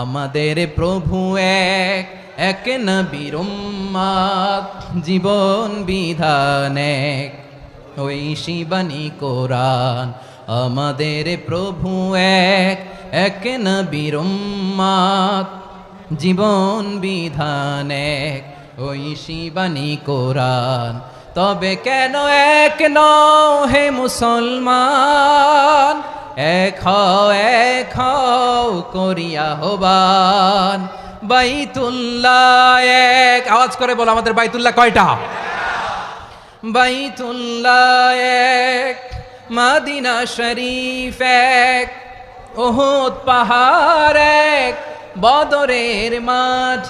আমাদের প্রভু এক, এক নবীর উম্মত, জীবন বিধান এক, ওই শিবানী কোরআন। আমাদের প্রভু এক, এক নবীর উম্মত, জীবন বিধান এক, ওই শিবানী কোরআন। তবে কেন এক নও হে মুসলমান, এক হও করিয়া হবান। বাইতুল্লাহ এক, আওয়াজ করে বলো আমাদের বাইতুল্লাহ কয়টা? বাইতুল্লাহ এক, মদিনা শরীফ এক, উহুদ পাহাড় এক, বদরের মাঠ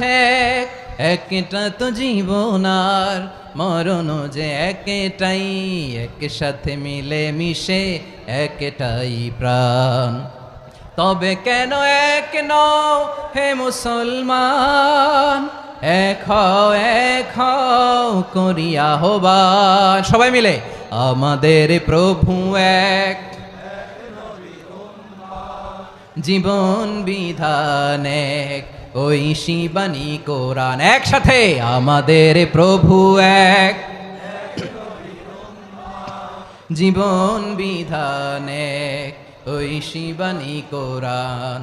এক। একটা তো জীবন আর মরণ যে একটাই, একসাথে মিলে মিশে একটাই প্রাণ। তবে কেন এক নও হে মুসলমান, এক হও করিয়া হবান। সবাই মিলে আমাদের প্রভু এক, জীবন বিধান এক, ওই শিবানী কোরআন। একসাথে আমাদের প্রভু এক, জীবন বিধান এক, ওই শিবানী কোরআন।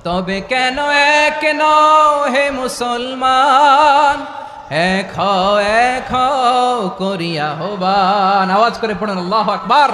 তবে কেন এক নও হে মুসলমান, এক হও করিয়া হবান। আওয়াজ করে পড়ুন আল্লাহু আকবার।